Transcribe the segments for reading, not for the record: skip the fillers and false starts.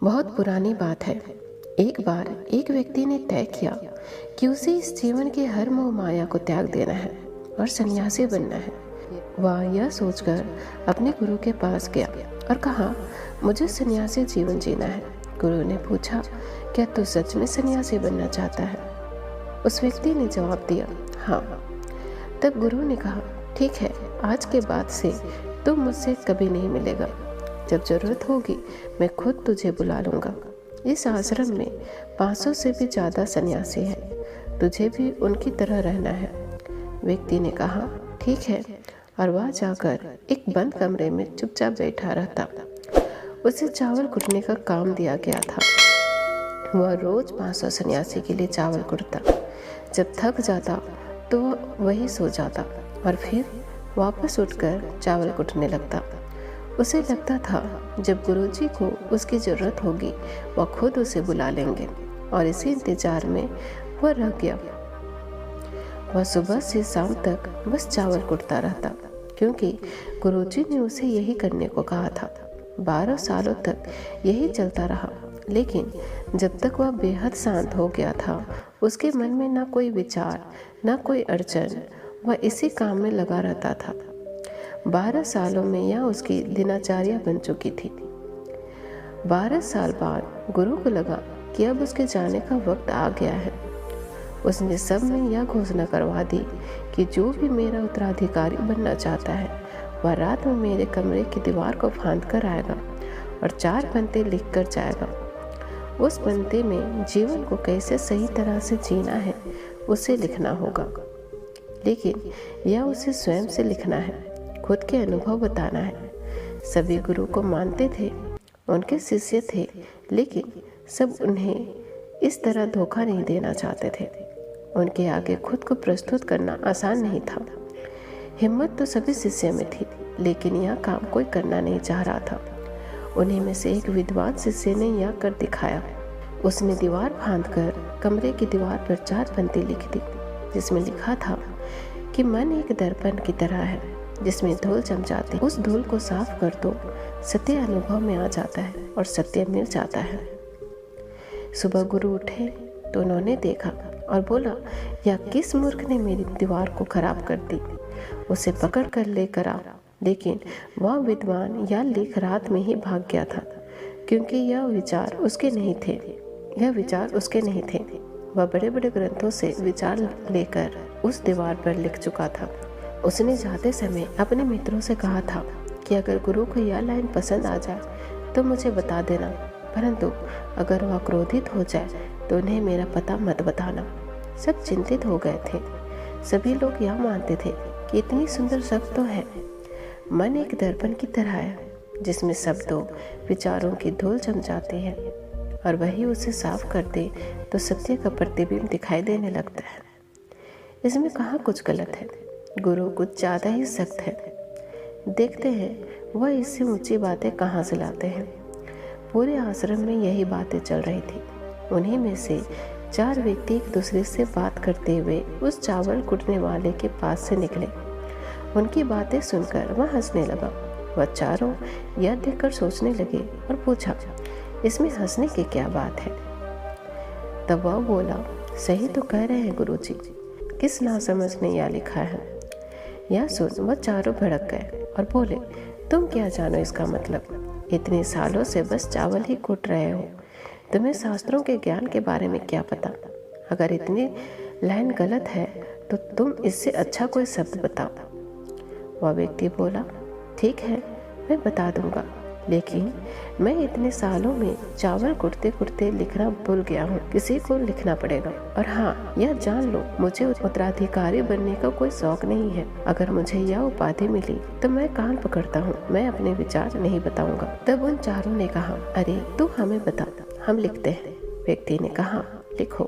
बहुत पुरानी बात है। एक बार एक व्यक्ति ने तय किया कि उसे इस जीवन के हर मोह माया को त्याग देना है और सन्यासी बनना है। वह यह सोचकर अपने गुरु के पास गया और कहा, मुझे सन्यासी जीवन जीना है। गुरु ने पूछा, क्या तू सच में सन्यासी बनना चाहता है? उस व्यक्ति ने जवाब दिया, हाँ। तब गुरु ने कहा, ठीक है, आज के बाद से तुम मुझसे कभी नहीं मिलेगा। जब जरूरत होगी मैं खुद तुझे बुला लूँगा। इस आश्रम में 500 से भी ज़्यादा सन्यासी हैं, तुझे भी उनकी तरह रहना है। व्यक्ति ने कहा, ठीक है, और वह जाकर एक बंद कमरे में चुपचाप बैठा रहता। उसे चावल कुटने का काम दिया गया था। वह रोज 500 सन्यासी के लिए चावल कुटता। जब थक जाता तो वह वहीं सो जाता और फिर वापस उठकर चावल कुटने लगता। उसे लगता था जब गुरुजी को उसकी ज़रूरत होगी वह खुद उसे बुला लेंगे, और इसी इंतजार में वह रह गया। वह सुबह से शाम तक बस चावल कुटता रहता, क्योंकि गुरुजी ने उसे यही करने को कहा था। 12 सालों तक यही चलता रहा, लेकिन जब तक वह बेहद शांत हो गया था, उसके मन में ना कोई विचार, ना कोई अड़चन। वह इसी काम में लगा रहता था। 12 सालों में यह उसकी दिनचर्या बन चुकी थी। 12 साल बाद गुरु को लगा कि अब उसके जाने का वक्त आ गया है। उसने सब में यह घोषणा करवा दी कि जो भी मेरा उत्तराधिकारी बनना चाहता है वह रात में मेरे कमरे की दीवार को फांद कर आएगा और 4 पंक्ति लिख कर जाएगा। उस पंक्ति में जीवन को कैसे सही तरह से जीना है उसे लिखना होगा, लेकिन यह उसे स्वयं से लिखना है, खुद के अनुभव बताना है। सभी गुरु को मानते थे, उनके शिष्य थे, लेकिन सब उन्हें इस तरह धोखा नहीं देना चाहते थे। उनके आगे खुद को प्रस्तुत करना आसान नहीं था। हिम्मत तो सभी शिष्य में थी, लेकिन यह काम कोई करना नहीं चाह रहा था। उन्हीं में से एक विद्वान शिष्य ने यह कर दिखाया। उसने दीवार फांदकर कमरे की दीवार पर 4 पंक्ति लिख दी, जिसमें लिखा था कि मन एक दर्पण की तरह है जिसमें धूल जम जाती है। उस धूल को साफ कर दो, सत्य अनुभव में आ जाता है और सत्य मिल जाता है। सुबह गुरु उठे तो उन्होंने देखा और बोला, यह किस मूर्ख ने मेरी दीवार को खराब कर दी, उसे पकड़ कर लेकर आ। लेकिन वह विद्वान यह लिख रात में ही भाग गया था, क्योंकि यह विचार उसके नहीं थे। वह बड़े बड़े ग्रंथों से विचार लेकर उस दीवार पर लिख चुका था। उसने जाते समय अपने मित्रों से कहा था कि अगर गुरु को यह लाइन पसंद आ जाए तो मुझे बता देना, परंतु अगर वह क्रोधित हो जाए तो उन्हें मेरा पता मत बताना। सब चिंतित हो गए थे। सभी लोग यह मानते थे कि इतनी सुंदर शब्द तो है, मन एक दर्पण की तरह है जिसमें शब्दों विचारों की धूल जम जाती है, और वही उसे साफ कर दे तो सत्य का प्रतिबिंब दिखाई देने लगता है। इसमें कहाँ कुछ गलत है। गुरु कुछ ज़्यादा ही सख्त है। देखते हैं वह इससे ऊंची बातें कहाँ से लाते हैं। पूरे आश्रम में यही बातें चल रही थी। उन्हीं में से 4 व्यक्ति एक दूसरे से बात करते हुए उस चावल कुटने वाले के पास से निकले। उनकी बातें सुनकर वह हंसने लगा। वह चारों यह देखकर सोचने लगे और पूछा, इसमें हंसने की क्या बात है? तब वह बोला, सही तो कह रहे हैं गुरुजी, किस नासमझ ने यह लिखा है। यह सुन वह चारों भड़क गए और बोले, तुम क्या जानो इसका मतलब? इतने सालों से बस चावल ही कूट रहे हो, तुम्हें शास्त्रों के ज्ञान के बारे में क्या पता? अगर इतनी लाइन गलत है तो तुम इससे अच्छा कोई शब्द बताओ। वह व्यक्ति बोला, ठीक है, मैं बता दूंगा, लेकिन मैं इतने सालों में चावल कुटते कुटते लिखना भूल गया हूँ। किसी को लिखना पड़ेगा। और हाँ, यह जान लो, मुझे उत्तराधिकारी बनने का कोई शौक नहीं है। अगर मुझे यह उपाधि मिली तो मैं कान पकड़ता हूँ, मैं अपने विचार नहीं बताऊंगा। तब उन चारों ने कहा, अरे तू हमें बता, हम लिखते हैं। व्यक्ति ने कहा, लिखो,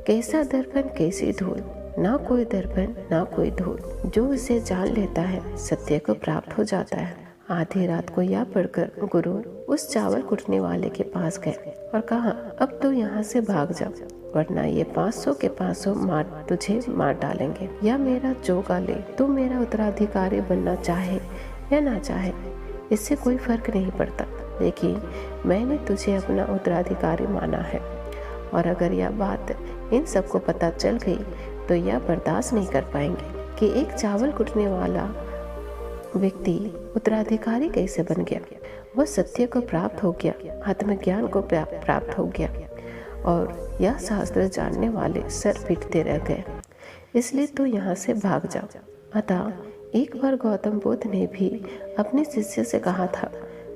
कैसा दर्पण कैसी धूल, ना कोई दर्पण ना कोई धूल, जो इसे जान लेता है सत्य को प्राप्त हो जाता है। आधी रात को यह पढ़कर गुरु उस चावल कुटने वाले के पास गए और कहा, अब तो यहाँ से भाग जा, वरना ये 500 के 500 तुझे मार डालेंगे, या मेरा चोगा ले। तू मेरा उत्तराधिकारी बनना चाहे या ना चाहे, इससे कोई फर्क नहीं पड़ता। लेकिन मैंने तुझे अपना उत्तराधिकारी माना है, और अगर यह बात इन सबको पता चल गई तो यह बर्दाश्त नहीं कर पाएंगे कि एक चावल कुटने वाला व्यक्ति उत्तराधिकारी कैसे बन गया। वह सत्य को प्राप्त हो गया, आत्मज्ञान को प्राप्त हो गया, और यह शास्त्र जानने वाले सर पीटते रह गए। इसलिए तू यहाँ से भाग जा। अतः एक बार गौतम बुद्ध ने भी अपने शिष्य से कहा था,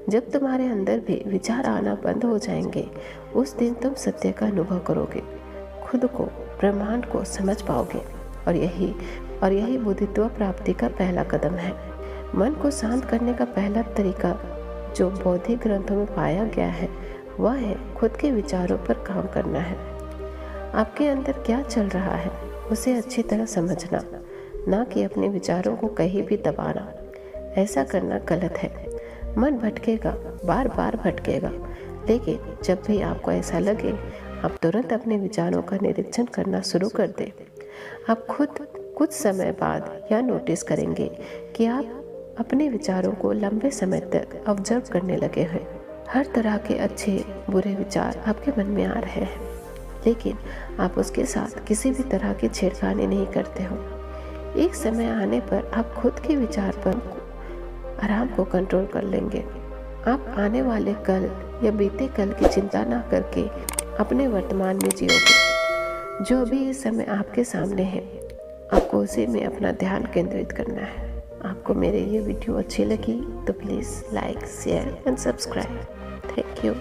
जब तुम्हारे अंदर भी विचार आना बंद हो जाएंगे, उस दिन तुम सत्य का अनुभव करोगे, खुद को, ब्रह्मांड को समझ पाओगे, और यही बुद्धित्व प्राप्ति का पहला कदम है। मन को शांत करने का पहला तरीका जो बौद्धिक ग्रंथों में पाया गया है वह है खुद के विचारों पर काम करना है। आपके अंदर क्या चल रहा है उसे अच्छी तरह समझना, ना कि अपने विचारों को कहीं भी दबाना। ऐसा करना गलत है। मन भटकेगा, बार बार भटकेगा, लेकिन जब भी आपको ऐसा लगे आप तुरंत अपने विचारों का निरीक्षण करना शुरू कर दें। आप खुद कुछ समय बाद यह नोटिस करेंगे कि आप अपने विचारों को लंबे समय तक ऑब्जर्व करने लगे हैं। हर तरह के अच्छे बुरे विचार आपके मन में आ रहे हैं, लेकिन आप उसके साथ किसी भी तरह की छेड़खानी नहीं करते हो। एक समय आने पर आप खुद के विचार पर आराम को कंट्रोल कर लेंगे। आप आने वाले कल या बीते कल की चिंता ना करके अपने वर्तमान में जियोगे। जो अभी इस समय आपके सामने है, आपको उसी में अपना ध्यान केंद्रित करना है। आपको मेरे ये वीडियो अच्छी लगी तो please like, share and subscribe. Thank you.